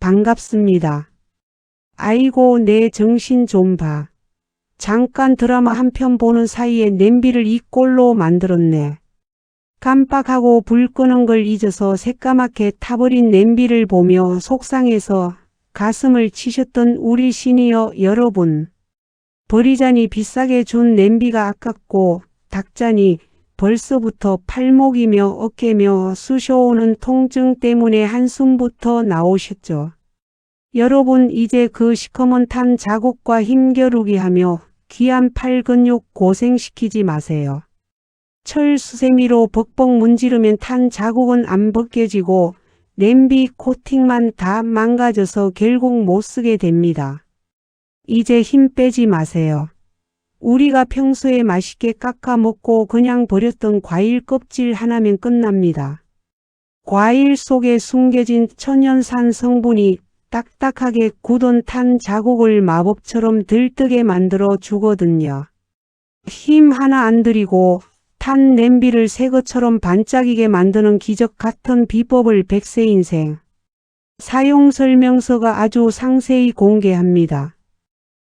반갑습니다. 아이고 내 정신 좀 봐. 잠깐 드라마 한 편 보는 사이에 냄비를 이 꼴로 만들었네. 깜빡하고 불 끄는 걸 잊어서 새까맣게 타버린 냄비를 보며 속상해서 가슴을 치셨던 우리 시니어 여러분. 버리자니 비싸게 준 냄비가 아깝고 닦자니 벌써부터 팔목이며 어깨며 쑤셔오는 통증 때문에 한숨부터 나오셨죠. 여러분 이제 그 시커먼 탄 자국과 힘겨루기 하며 귀한 팔 근육 고생시키지 마세요. 철 수세미로 벅벅 문지르면 탄 자국은 안 벗겨지고 냄비 코팅만 다 망가져서 결국 못 쓰게 됩니다. 이제 힘 빼지 마세요. 우리가 평소에 맛있게 깎아 먹고 그냥 버렸던 과일 껍질 하나면 끝납니다. 과일 속에 숨겨진 천연산 성분이 딱딱하게 굳은 탄 자국을 마법처럼 들뜨게 만들어 주거든요. 힘 하나 안 들이고 탄 냄비를 새 것처럼 반짝이게 만드는 기적 같은 비법을 100세 인생 사용 설명서가 아주 상세히 공개합니다.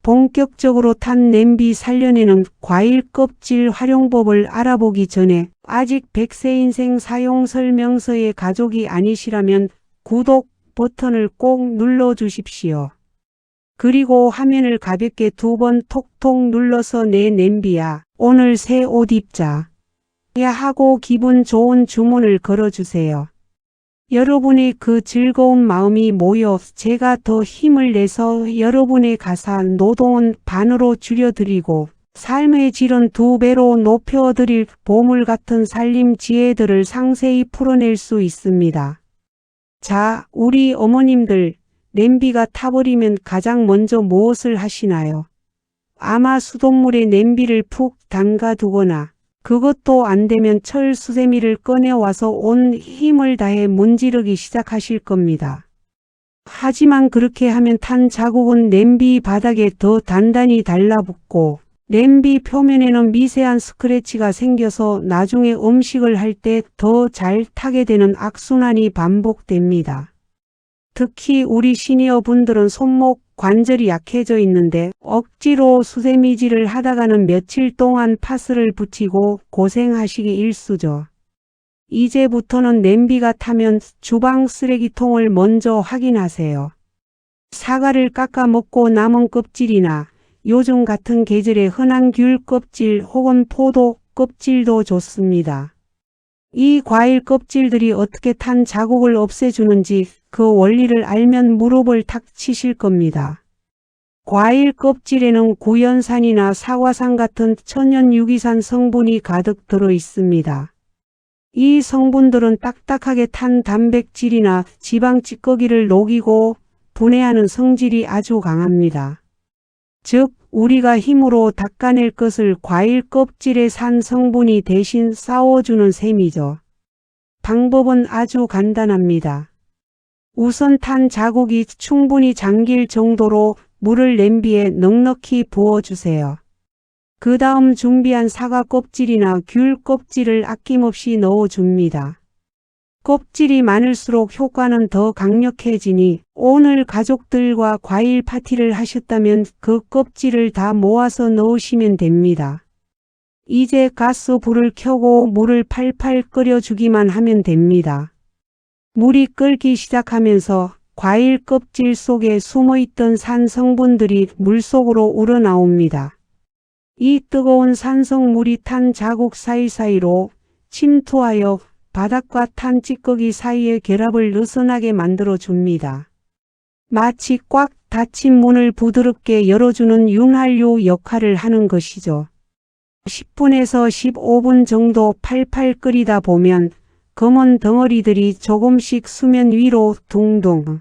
본격적으로 탄 냄비 살려내는 과일 껍질 활용법을 알아보기 전에 아직 100세 인생 사용 설명서의 가족이 아니시라면 구독 버튼을 꼭 눌러 주십시오. 그리고 화면을 가볍게 2번 톡톡 눌러서 내 냄비야 오늘 새 옷 입자 야 하고 기분 좋은 주문을 걸어주세요. 여러분의 그 즐거운 마음이 모여 제가 더 힘을 내서 여러분의 가사 노동은 반으로 줄여드리고 삶의 질은 2배로 높여드릴 보물 같은 살림 지혜들을 상세히 풀어낼 수 있습니다. 자, 우리 어머님들, 냄비가 타버리면 가장 먼저 무엇을 하시나요? 아마 수돗물에 냄비를 푹 담가두거나 그것도 안 되면 철 수세미를 꺼내와서 온 힘을 다해 문지르기 시작하실 겁니다. 하지만 그렇게 하면 탄 자국은 냄비 바닥에 더 단단히 달라붙고 냄비 표면에는 미세한 스크래치가 생겨서 나중에 음식을 할 때 더 잘 타게 되는 악순환이 반복됩니다. 특히 우리 시니어 분들은 손목 관절이 약해져 있는데 억지로 수세미질을 하다가는 며칠 동안 파스를 붙이고 고생하시기 일쑤죠. 이제부터는 냄비가 타면 주방 쓰레기통을 먼저 확인하세요. 사과를 깎아 먹고 남은 껍질이나 요즘 같은 계절에 흔한 귤 껍질 혹은 포도 껍질도 좋습니다. 이 과일 껍질들이 어떻게 탄 자국을 없애주는지 그 원리를 알면 무릎을 탁 치실 겁니다. 과일 껍질에는 구연산이나 사과산 같은 천연 유기산 성분이 가득 들어 있습니다. 이 성분들은 딱딱하게 탄 단백질이나 지방 찌꺼기를 녹이고 분해하는 성질이 아주 강합니다. 즉, 우리가 힘으로 닦아낼 것을 과일 껍질의 산 성분이 대신 싸워주는 셈이죠. 방법은 아주 간단합니다. 우선 탄 자국이 충분히 잠길 정도로 물을 냄비에 넉넉히 부어주세요. 그 다음 준비한 사과 껍질이나 귤 껍질을 아낌없이 넣어줍니다. 껍질이 많을수록 효과는 더 강력해지니 오늘 가족들과 과일 파티를 하셨다면 그 껍질을 다 모아서 넣으시면 됩니다. 이제 가스 불을 켜고 물을 팔팔 끓여주기만 하면 됩니다. 물이 끓기 시작하면서 과일 껍질 속에 숨어있던 산 성분들이 물속으로 우러나옵니다. 이 뜨거운 산성물이 탄 자국 사이사이로 침투하여 바닥과 탄 찌꺼기 사이의 결합을 느슨하게 만들어줍니다. 마치 꽉 닫힌 문을 부드럽게 열어주는 윤활유 역할을 하는 것이죠. 10분에서 15분 정도 팔팔 끓이다 보면 검은 덩어리들이 조금씩 수면 위로 둥둥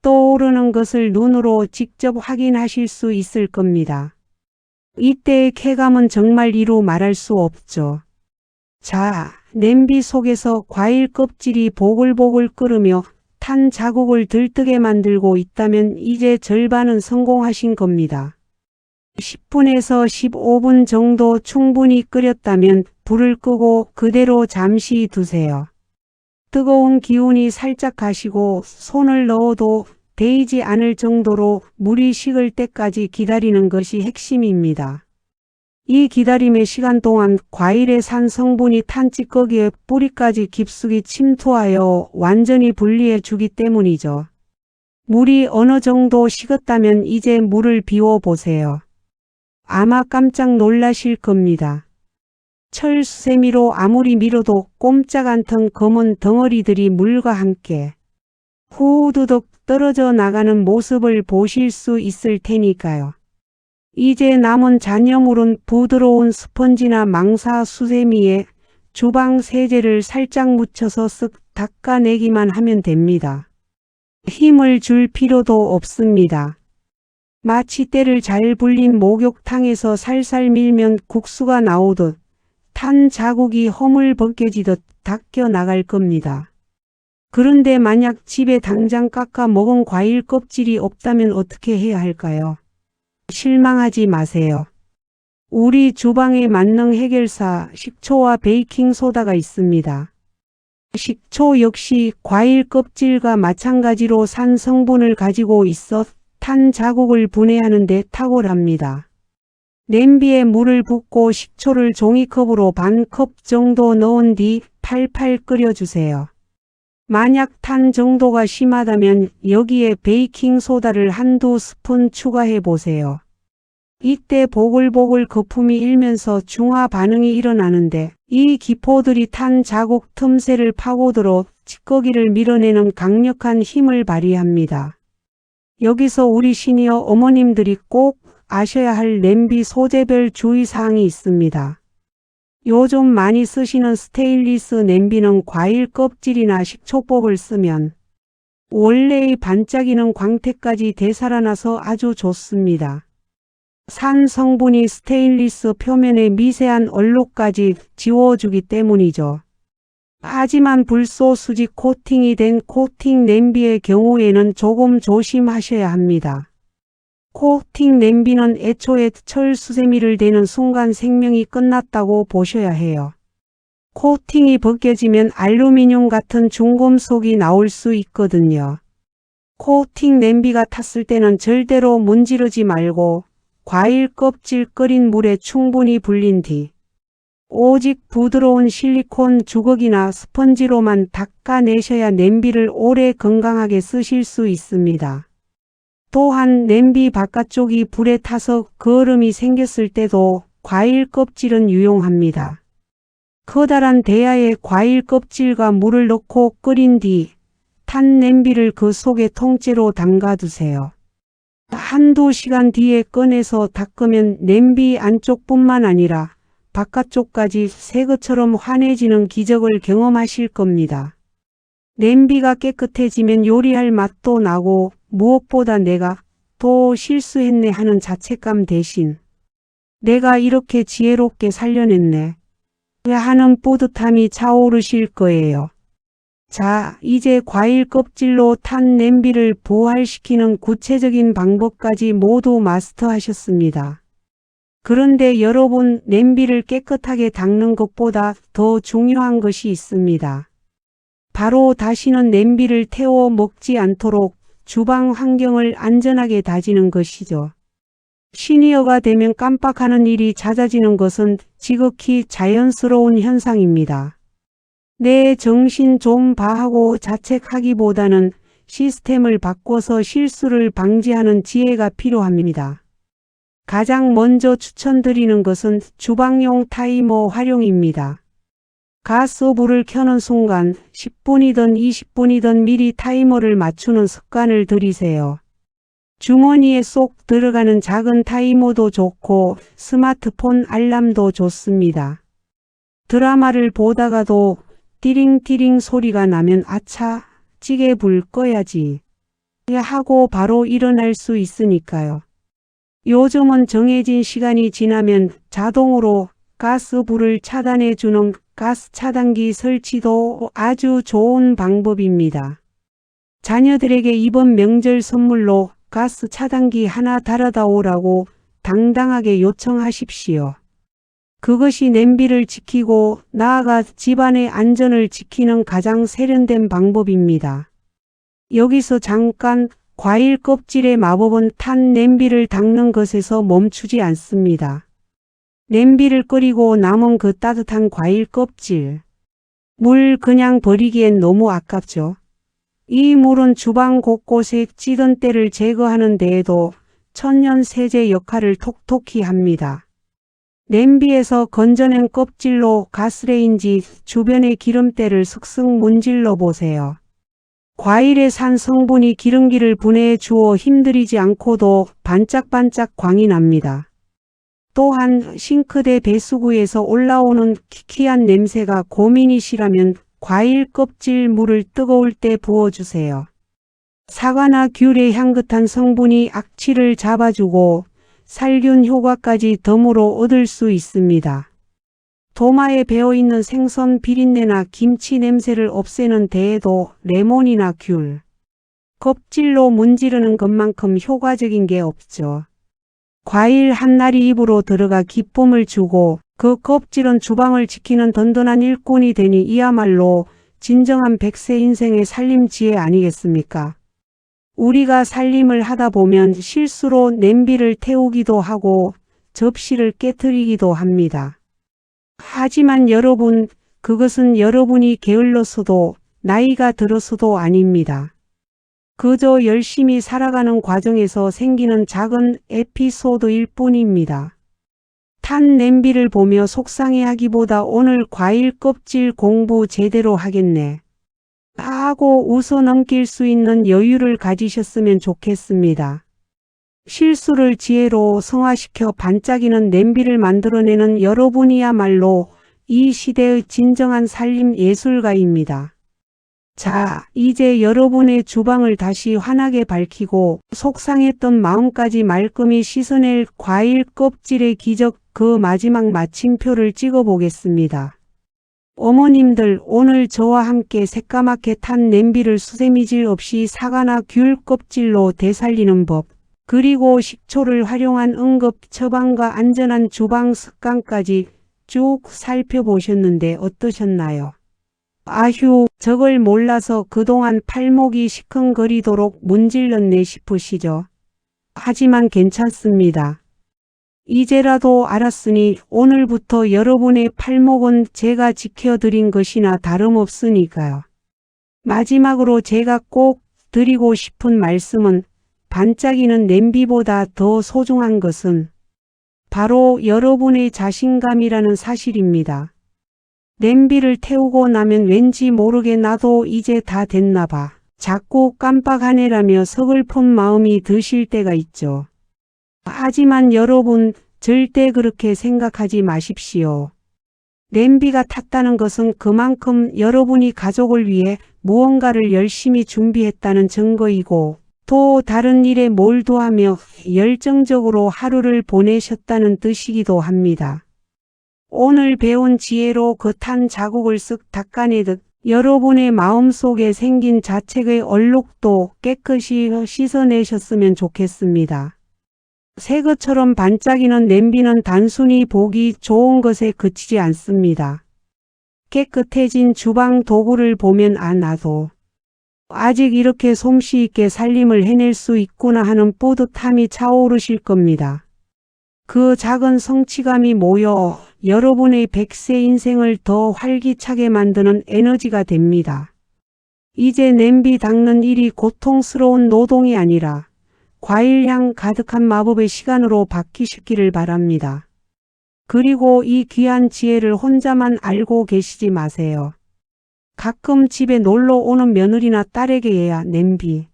떠오르는 것을 눈으로 직접 확인하실 수 있을 겁니다. 이때의 쾌감은 정말 이루 말할 수 없죠. 자, 냄비 속에서 과일 껍질이 보글보글 끓으며 탄 자국을 들뜨게 만들고 있다면 이제 절반은 성공하신 겁니다. 10분에서 15분 정도 충분히 끓였다면 불을 끄고 그대로 잠시 두세요. 뜨거운 기운이 살짝 가시고 손을 넣어도 데이지 않을 정도로 물이 식을 때까지 기다리는 것이 핵심입니다. 이 기다림의 시간 동안 과일의 산 성분이 탄 찌꺼기에 뿌리까지 깊숙이 침투하여 완전히 분리해 주기 때문이죠. 물이 어느 정도 식었다면 이제 물을 비워 보세요. 아마 깜짝 놀라실 겁니다. 철수세미로 아무리 밀어도 꼼짝 않던 검은 덩어리들이 물과 함께 후두둑 떨어져 나가는 모습을 보실 수 있을 테니까요. 이제 남은 잔여물은 부드러운 스펀지나 망사 수세미에 주방 세제를 살짝 묻혀서 쓱 닦아내기만 하면 됩니다. 힘을 줄 필요도 없습니다. 마치 때를 잘 불린 목욕탕에서 살살 밀면 국수가 나오듯 탄 자국이 허물 벗겨지듯 닦여 나갈 겁니다. 그런데 만약 집에 당장 깎아 먹은 과일 껍질이 없다면 어떻게 해야 할까요? 실망하지 마세요. 우리 주방의 만능 해결사 식초와 베이킹소다가 있습니다. 식초 역시 과일 껍질과 마찬가지로 산 성분을 가지고 있어 탄 자국을 분해하는 데 탁월합니다. 냄비에 물을 붓고 식초를 종이컵으로 반 컵 정도 넣은 뒤 팔팔 끓여주세요. 만약 탄 정도가 심하다면 여기에 베이킹소다를 한두 스푼 추가해 보세요. 이때 보글보글 거품이 일면서 중화 반응이 일어나는데 이 기포들이 탄 자국 틈새를 파고들어 찌꺼기를 밀어내는 강력한 힘을 발휘합니다. 여기서 우리 시니어 어머님들이 꼭 아셔야 할 냄비 소재별 주의사항이 있습니다. 요즘 많이 쓰시는 스테인리스 냄비는 과일 껍질이나 식초법을 쓰면 원래의 반짝이는 광택까지 되살아나서 아주 좋습니다. 산 성분이 스테인리스 표면의 미세한 얼룩까지 지워주기 때문이죠. 하지만 불소수지 코팅이 된 코팅 냄비의 경우에는 조금 조심하셔야 합니다. 코팅 냄비는 애초에 철수세미를 대는 순간 생명이 끝났다고 보셔야 해요. 코팅이 벗겨지면 알루미늄 같은 중금속이 나올 수 있거든요. 코팅 냄비가 탔을 때는 절대로 문지르지 말고 과일 껍질 끓인 물에 충분히 불린 뒤 오직 부드러운 실리콘 주걱이나 스펀지로만 닦아내셔야 냄비를 오래 건강하게 쓰실 수 있습니다. 또한 냄비 바깥쪽이 불에 타서 거름이 생겼을 때도 과일 껍질은 유용합니다. 커다란 대야에 과일 껍질과 물을 넣고 끓인 뒤 탄 냄비를 그 속에 통째로 담가두세요. 한두 시간 뒤에 꺼내서 닦으면 냄비 안쪽뿐만 아니라 바깥쪽까지 새 것처럼 환해지는 기적을 경험하실 겁니다. 냄비가 깨끗해지면 요리할 맛도 나고 무엇보다 내가 또 실수했네 하는 자책감 대신 내가 이렇게 지혜롭게 살려냈네 하는 뿌듯함이 차오르실 거예요. 자, 이제 과일 껍질로 탄 냄비를 부활시키는 구체적인 방법까지 모두 마스터하셨습니다. 그런데 여러분, 냄비를 깨끗하게 닦는 것보다 더 중요한 것이 있습니다. 바로 다시는 냄비를 태워 먹지 않도록 주방 환경을 안전하게 다지는 것이죠. 시니어가 되면 깜빡하는 일이 잦아지는 것은 지극히 자연스러운 현상입니다. 내 정신 좀 봐 하고 자책하기보다는 시스템을 바꿔서 실수를 방지하는 지혜가 필요합니다. 가장 먼저 추천드리는 것은 주방용 타이머 활용입니다. 가스불을 켜는 순간 10분이든 20분이든 미리 타이머를 맞추는 습관을 들이세요. 주머니에 쏙 들어가는 작은 타이머도 좋고 스마트폰 알람도 좋습니다. 드라마를 보다가도 띠링띠링 소리가 나면 아차, 찌개 불 꺼야지 하고 바로 일어날 수 있으니까요. 요즘은 정해진 시간이 지나면 자동으로 가스불을 차단해주는 가스 차단기 설치도 아주 좋은 방법입니다. 자녀들에게 이번 명절 선물로 가스 차단기 하나 달아다 오라고 당당하게 요청하십시오. 그것이 냄비를 지키고 나아가 집안의 안전을 지키는 가장 세련된 방법입니다. 여기서 잠깐 과일 껍질의 마법은 탄 냄비를 닦는 것에서 멈추지 않습니다. 냄비를 끓이고 남은 그 따뜻한 과일 껍질. 물 그냥 버리기엔 너무 아깝죠. 이 물은 주방 곳곳에 찌든 때를 제거하는 데에도 천연 세제 역할을 톡톡히 합니다. 냄비에서 건져낸 껍질로 가스레인지 주변의 기름때를 슥슥 문질러 보세요. 과일의 산 성분이 기름기를 분해해 주어 힘들이지 않고도 반짝반짝 광이 납니다. 또한 싱크대 배수구에서 올라오는 키키한 냄새가 고민이시라면 과일 껍질 물을 뜨거울 때 부어주세요. 사과나 귤의 향긋한 성분이 악취를 잡아주고 살균 효과까지 덤으로 얻을 수 있습니다. 도마에 배어있는 생선 비린내나 김치 냄새를 없애는 데에도 레몬이나 귤, 껍질로 문지르는 것만큼 효과적인 게 없죠. 과일 한 알이 입으로 들어가 기쁨을 주고 그 껍질은 주방을 지키는 든든한 일꾼이 되니 이야말로 진정한 100세 인생의 살림 지혜 아니겠습니까? 우리가 살림을 하다 보면 실수로 냄비를 태우기도 하고 접시를 깨트리기도 합니다. 하지만 여러분, 그것은 여러분이 게을러서도 나이가 들어서도 아닙니다. 그저 열심히 살아가는 과정에서 생기는 작은 에피소드일 뿐입니다. 탄 냄비를 보며 속상해하기보다 오늘 과일 껍질 공부 제대로 하겠네 하고 웃어 넘길 수 있는 여유를 가지셨으면 좋겠습니다. 실수를 지혜로 성화시켜 반짝이는 냄비를 만들어내는 여러분이야말로 이 시대의 진정한 살림 예술가입니다. 자, 이제 여러분의 주방을 다시 환하게 밝히고 속상했던 마음까지 말끔히 씻어낼 과일 껍질의 기적 그 마지막 마침표를 찍어보겠습니다. 어머님들, 오늘 저와 함께 새까맣게 탄 냄비를 수세미질 없이 사과나 귤 껍질로 되살리는 법, 그리고 식초를 활용한 응급 처방과 안전한 주방 습관까지 쭉 살펴보셨는데 어떠셨나요? 아휴, 저걸 몰라서 그동안 팔목이 시큰거리도록 문질렀네 싶으시죠? 하지만 괜찮습니다. 이제라도 알았으니 오늘부터 여러분의 팔목은 제가 지켜드린 것이나 다름없으니까요. 마지막으로 제가 꼭 드리고 싶은 말씀은 반짝이는 냄비보다 더 소중한 것은 바로 여러분의 자신감이라는 사실입니다. 냄비를 태우고 나면 왠지 모르게 나도 이제 다 됐나 봐. 자꾸 깜빡하네라며 서글픈 마음이 드실 때가 있죠. 하지만 여러분, 절대 그렇게 생각하지 마십시오. 냄비가 탔다는 것은 그만큼 여러분이 가족을 위해 무언가를 열심히 준비했다는 증거이고 또 다른 일에 몰두하며 열정적으로 하루를 보내셨다는 뜻이기도 합니다. 오늘 배운 지혜로 그 탄 자국을 쓱 닦아내듯 여러분의 마음속에 생긴 자책의 얼룩도 깨끗이 씻어내셨으면 좋겠습니다. 새 것처럼 반짝이는 냄비는 단순히 보기 좋은 것에 그치지 않습니다. 깨끗해진 주방 도구를 보면 나도 아직 이렇게 솜씨 있게 살림을 해낼 수 있구나 하는 뿌듯함이 차오르실 겁니다. 그 작은 성취감이 모여 여러분의 100세 인생을 더 활기차게 만드는 에너지가 됩니다. 이제 냄비 닦는 일이 고통스러운 노동이 아니라 과일향 가득한 마법의 시간으로 바뀌시기를 바랍니다. 그리고 이 귀한 지혜를 혼자만 알고 계시지 마세요. 가끔 집에 놀러 오는 며느리나 딸에게야 냄비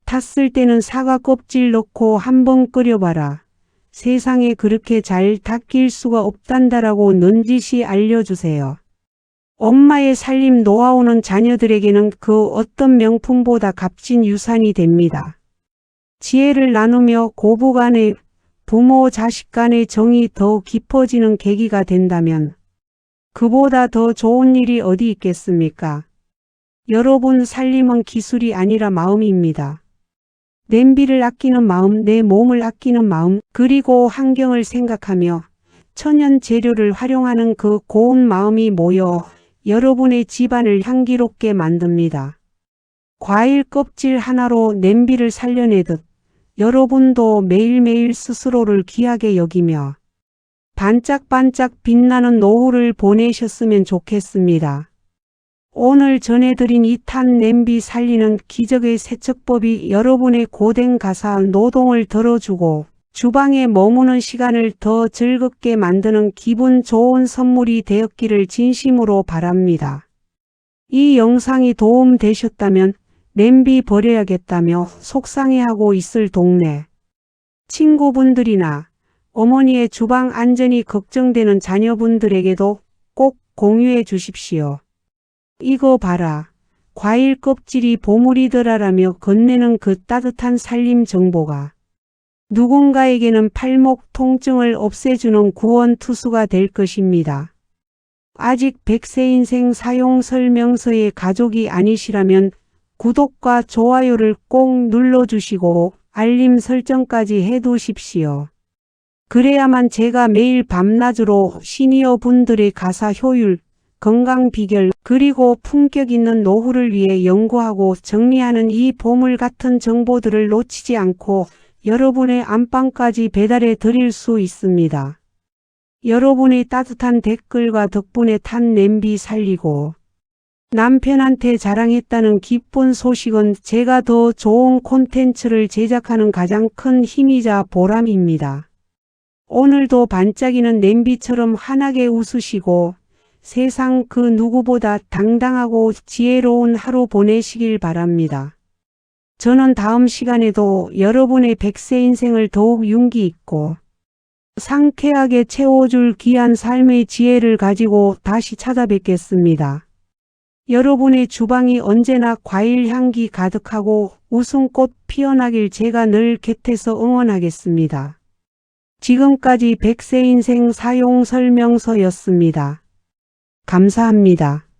탔을 때는 사과 껍질 넣고 한번 끓여봐라. 세상에 그렇게 잘 닦일 수가 없단다라고 넌지시 알려주세요. 엄마의 살림 노하우는 자녀들에게는 그 어떤 명품보다 값진 유산이 됩니다. 지혜를 나누며 고부간의 부모 자식 간의 정이 더 깊어지는 계기가 된다면 그보다 더 좋은 일이 어디 있겠습니까? 여러분, 살림은 기술이 아니라 마음입니다. 냄비를 아끼는 마음, 내 몸을 아끼는 마음, 그리고 환경을 생각하며 천연 재료를 활용하는 그 고운 마음이 모여 여러분의 집안을 향기롭게 만듭니다. 과일 껍질 하나로 냄비를 살려내듯 여러분도 매일매일 스스로를 귀하게 여기며 반짝반짝 빛나는 노후를 보내셨으면 좋겠습니다. 오늘 전해드린 이 탄 냄비 살리는 기적의 세척법이 여러분의 고된 가사한 노동을 덜어주고 주방에 머무는 시간을 더 즐겁게 만드는 기분 좋은 선물이 되었기를 진심으로 바랍니다. 이 영상이 도움되셨다면 냄비 버려야겠다며 속상해하고 있을 동네 친구분들이나 어머니의 주방 안전이 걱정되는 자녀분들에게도 꼭 공유해 주십시오. 이거 봐라. 과일 껍질이 보물이더라라며 건네는 그 따뜻한 살림 정보가 누군가에게는 팔목 통증을 없애주는 구원투수가 될 것입니다. 아직 100세 인생 사용 설명서의 가족이 아니시라면 구독과 좋아요를 꼭 눌러주시고 알림 설정까지 해두십시오. 그래야만 제가 매일 밤낮으로 시니어 분들의 가사 효율, 건강 비결, 그리고 품격 있는 노후를 위해 연구하고 정리하는 이 보물 같은 정보들을 놓치지 않고 여러분의 안방까지 배달해 드릴 수 있습니다. 여러분의 따뜻한 댓글과 덕분에 탄 냄비 살리고 남편한테 자랑했다는 기쁜 소식은 제가 더 좋은 콘텐츠를 제작하는 가장 큰 힘이자 보람입니다. 오늘도 반짝이는 냄비처럼 환하게 웃으시고 세상 그 누구보다 당당하고 지혜로운 하루 보내시길 바랍니다. 저는 다음 시간에도 여러분의 100세 인생을 더욱 윤기 있고 상쾌하게 채워줄 귀한 삶의 지혜를 가지고 다시 찾아뵙겠습니다. 여러분의 주방이 언제나 과일 향기 가득하고 웃음꽃 피어나길 제가 늘 곁에서 응원하겠습니다. 지금까지 100세 인생 사용 설명서였습니다. 감사합니다.